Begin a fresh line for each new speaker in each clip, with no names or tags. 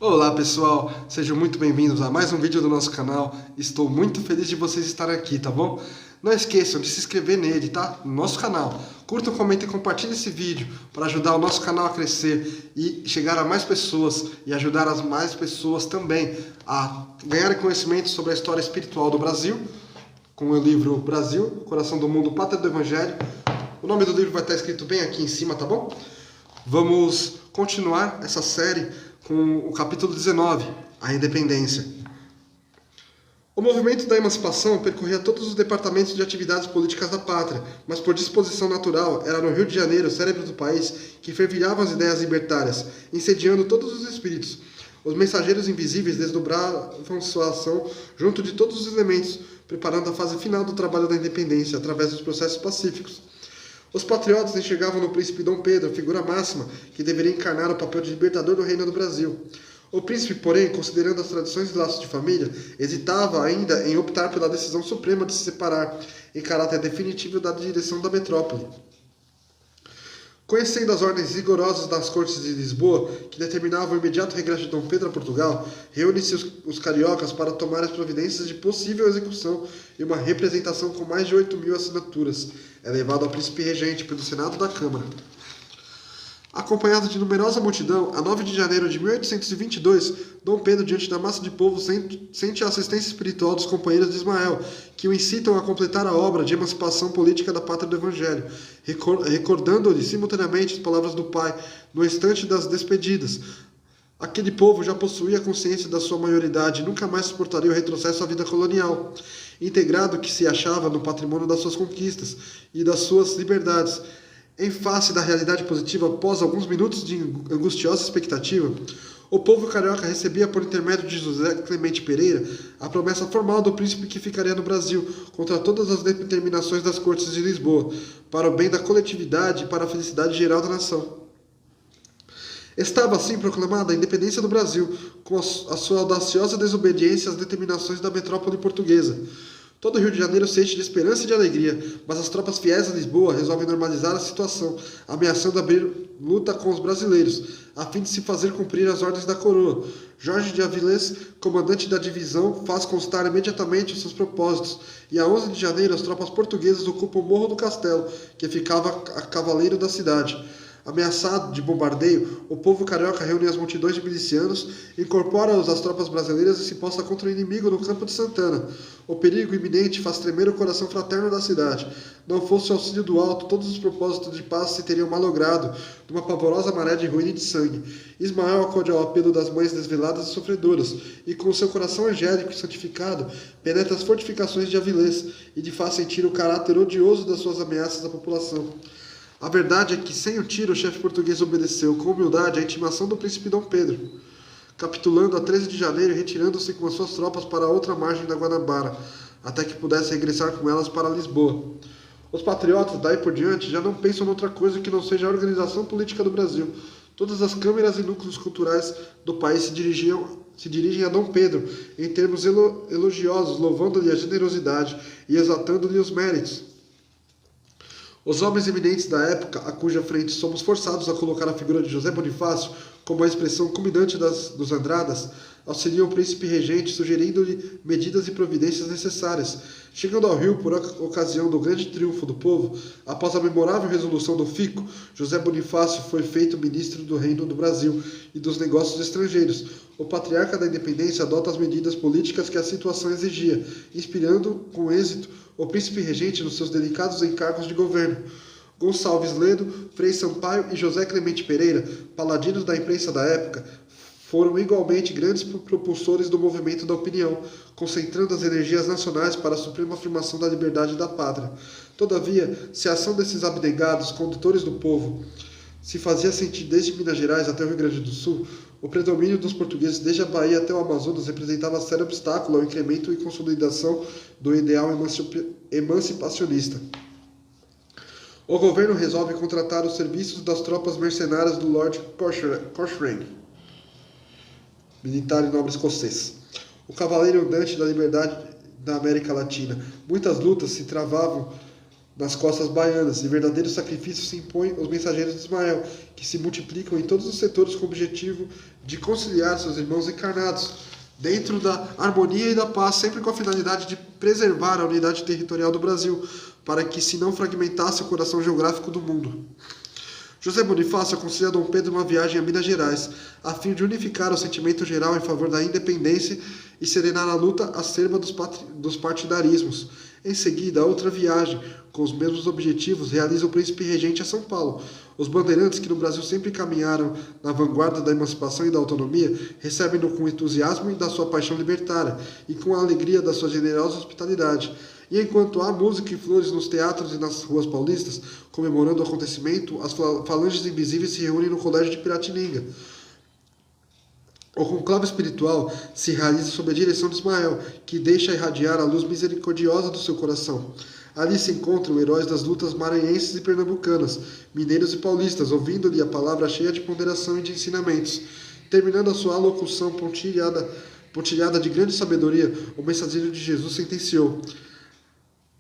Olá pessoal, sejam muito bem-vindos a mais um vídeo do nosso canal. Estou muito feliz de vocês estarem aqui, tá bom? Não esqueçam de se inscrever nele, tá? No nosso canal. Curtam, comentem e compartilhem esse vídeo para ajudar o nosso canal a crescer e chegar a mais pessoas e ajudar as mais pessoas também a ganharem conhecimento sobre a história espiritual do Brasil, com o livro Brasil, Coração do Mundo, Pátria do Evangelho. O nome do livro vai estar escrito bem aqui em cima, tá bom? Vamos continuar essa série com o capítulo 19, a independência. O movimento da emancipação percorria todos os departamentos de atividades políticas da pátria, mas por disposição natural era no Rio de Janeiro, o cérebro do país, que fervilhavam as ideias libertárias, incendiando todos os espíritos. Os mensageiros invisíveis desdobravam sua ação junto de todos os elementos, preparando a fase final do trabalho da independência através dos processos pacíficos. Os patriotas enxergavam no príncipe Dom Pedro a figura máxima que deveria encarnar o papel de libertador do reino do Brasil. O príncipe, porém, considerando as tradições e laços de família, hesitava ainda em optar pela decisão suprema de se separar, em caráter definitivo da direção da metrópole. Conhecendo as ordens rigorosas das cortes de Lisboa, que determinavam o imediato regresso de Dom Pedro a Portugal, reúnem-se os cariocas para tomar as providências de possível execução e uma representação com mais de 8.000 assinaturas é levado ao príncipe regente pelo Senado da Câmara. Acompanhado de numerosa multidão, a 9 de janeiro de 1822, Dom Pedro, diante da massa de povo, sente a assistência espiritual dos companheiros de Ismael, que o incitam a completar a obra de emancipação política da pátria do Evangelho, recordando-lhe simultaneamente as palavras do pai no instante das despedidas. Aquele povo já possuía consciência da sua maioridade e nunca mais suportaria o retrocesso à vida colonial, integrado que se achava no patrimônio das suas conquistas e das suas liberdades. Em face da realidade positiva, após alguns minutos de angustiosa expectativa, o povo carioca recebia, por intermédio de José Clemente Pereira, a promessa formal do príncipe que ficaria no Brasil, contra todas as determinações das cortes de Lisboa, para o bem da coletividade e para a felicidade geral da nação. Estava assim proclamada a independência do Brasil, com a sua audaciosa desobediência às determinações da metrópole portuguesa. Todo o Rio de Janeiro se enche de esperança e de alegria, mas as tropas fiéis a Lisboa resolvem normalizar a situação, ameaçando abrir luta com os brasileiros, a fim de se fazer cumprir as ordens da coroa. Jorge de Avilés, comandante da divisão, faz constar imediatamente os seus propósitos, e a 11 de janeiro as tropas portuguesas ocupam o Morro do Castelo, que ficava a cavaleiro da cidade. Ameaçado de bombardeio, o povo carioca reúne as multidões de milicianos, incorpora-os às tropas brasileiras e se posta contra o inimigo no campo de Santana. O perigo iminente faz tremer o coração fraterno da cidade. Não fosse o auxílio do alto, todos os propósitos de paz se teriam malogrado numa pavorosa maré de ruína e de sangue. Ismael acode ao apelo das mães desveladas e sofredoras, e com seu coração angélico e santificado, penetra as fortificações de Avilés e de faz sentir o caráter odioso das suas ameaças à população. A verdade é que, sem o tiro, o chefe português obedeceu com humildade à intimação do príncipe Dom Pedro, capitulando a 13 de janeiro e retirando-se com as suas tropas para a outra margem da Guanabara, até que pudesse regressar com elas para Lisboa. Os patriotas, daí por diante, já não pensam noutra coisa que não seja a organização política do Brasil. Todas as câmeras e núcleos culturais do país se dirigem a Dom Pedro em termos elogiosos, louvando-lhe a generosidade e exaltando-lhe os méritos. Os homens eminentes da época, a cuja frente somos forçados a colocar a figura de José Bonifácio como a expressão culminante dos Andradas, auxiliam o príncipe regente, sugerindo-lhe medidas e providências necessárias. Chegando ao Rio por ocasião do grande triunfo do povo, após a memorável resolução do Fico, José Bonifácio foi feito ministro do Reino do Brasil e dos Negócios Estrangeiros. O patriarca da independência adota as medidas políticas que a situação exigia, inspirando com êxito o príncipe regente nos seus delicados encargos de governo. Gonçalves Ledo, Frei Sampaio e José Clemente Pereira, paladinos da imprensa da época, foram igualmente grandes propulsores do movimento da opinião, concentrando as energias nacionais para a suprema afirmação da liberdade da pátria. Todavia, se a ação desses abnegados, condutores do povo, se fazia sentir desde Minas Gerais até o Rio Grande do Sul, o predomínio dos portugueses desde a Bahia até o Amazonas representava sério obstáculo ao incremento e consolidação do ideal emancipacionista. O governo resolve contratar os serviços das tropas mercenárias do Lord Cochrane, militar e nobre escocês, o cavaleiro andante da liberdade da América Latina. Muitas lutas se travavam nas costas baianas, e verdadeiro sacrifício se impõe aos mensageiros de Ismael, que se multiplicam em todos os setores com o objetivo de conciliar seus irmãos encarnados, dentro da harmonia e da paz, sempre com a finalidade de preservar a unidade territorial do Brasil, para que se não fragmentasse o coração geográfico do mundo. José Bonifácio aconselha Dom Pedro uma viagem a Minas Gerais, a fim de unificar o sentimento geral em favor da independência e serenar a luta acerba dos partidarismos. Em seguida, outra viagem, com os mesmos objetivos, realiza o príncipe regente a São Paulo. Os bandeirantes, que no Brasil sempre caminharam na vanguarda da emancipação e da autonomia, recebem-no com o entusiasmo da sua paixão libertária e com a alegria da sua generosa hospitalidade. E enquanto há música e flores nos teatros e nas ruas paulistas, comemorando o acontecimento, as falanges invisíveis se reúnem no colégio de Piratininga. O conclave espiritual se realiza sob a direção de Ismael, que deixa irradiar a luz misericordiosa do seu coração. Ali se encontram heróis das lutas maranhenses e pernambucanas, mineiros e paulistas, ouvindo-lhe a palavra cheia de ponderação e de ensinamentos. Terminando a sua alocução pontilhada de grande sabedoria, o mensageiro de Jesus sentenciou: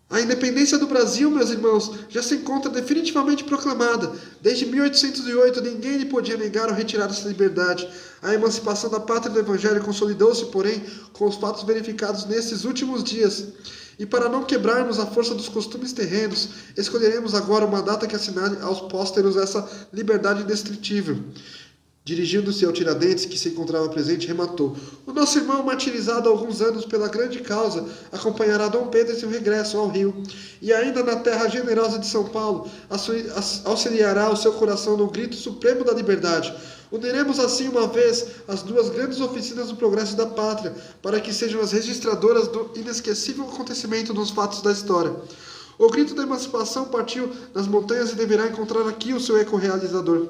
a independência do Brasil, meus irmãos, já se encontra definitivamente proclamada. Desde 1808, ninguém lhe podia negar ou retirar essa liberdade. A emancipação da pátria do Evangelho consolidou-se, porém, com os fatos verificados nesses últimos dias. E para não quebrarmos a força dos costumes terrenos, escolheremos agora uma data que assinale aos pósteros essa liberdade indestrutível. Dirigindo-se ao Tiradentes, que se encontrava presente, rematou: o nosso irmão, martirizado há alguns anos pela grande causa, acompanhará Dom Pedro em seu regresso ao Rio, e ainda na terra generosa de São Paulo, auxiliará o seu coração no grito supremo da liberdade. Uniremos assim uma vez as duas grandes oficinas do progresso da pátria, para que sejam as registradoras do inesquecível acontecimento nos fatos da história. O grito da emancipação partiu das montanhas e deverá encontrar aqui o seu eco realizador.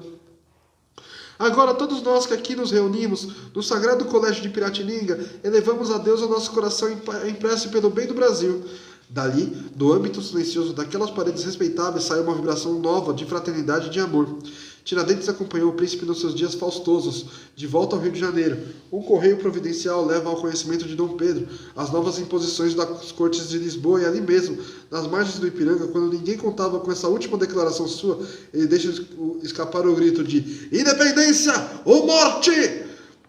Agora, todos nós que aqui nos reunimos, no Sagrado Colégio de Piratininga, elevamos a Deus o nosso coração em prece pelo bem do Brasil. Dali, do âmbito silencioso daquelas paredes respeitáveis, saiu uma vibração nova de fraternidade e de amor. Tiradentes acompanhou o príncipe nos seus dias faustosos, de volta ao Rio de Janeiro. Um correio providencial leva ao conhecimento de Dom Pedro as novas imposições das cortes de Lisboa, e ali mesmo, nas margens do Ipiranga, quando ninguém contava com essa última declaração sua, ele deixa escapar o grito de independência ou morte!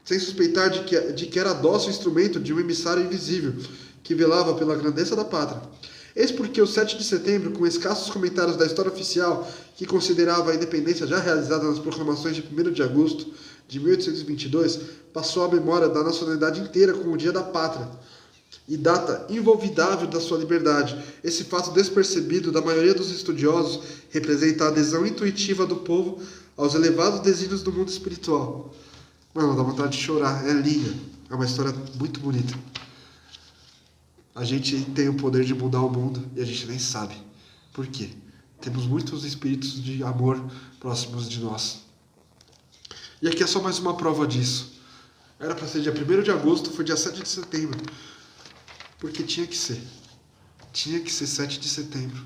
Sem suspeitar de que era dócil instrumento de um emissário invisível, que velava pela grandeza da pátria. Eis porque o 7 de setembro, com escassos comentários da história oficial, que considerava a independência já realizada nas proclamações de 1º de agosto de 1822, passou à memória da nacionalidade inteira como o Dia da Pátria, e data involvidável da sua liberdade. Esse fato despercebido da maioria dos estudiosos representa a adesão intuitiva do povo aos elevados desígnios do mundo espiritual. Mano, dá vontade de chorar, é linda, é uma história muito bonita. A gente tem o poder de mudar o mundo e a gente nem sabe. Por quê? Temos muitos espíritos de amor próximos de nós. E aqui é só mais uma prova disso. Era para ser dia 1º de agosto, foi dia 7 de setembro. Porque tinha que ser. Tinha que ser 7 de setembro.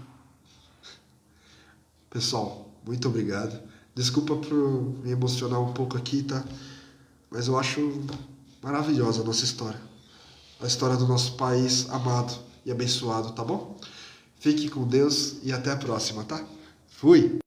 Pessoal, muito obrigado. Desculpa por me emocionar um pouco aqui, tá? Mas eu acho maravilhosa a nossa história. A história do nosso país amado e abençoado, tá bom? Fique com Deus e até a próxima, tá? Fui!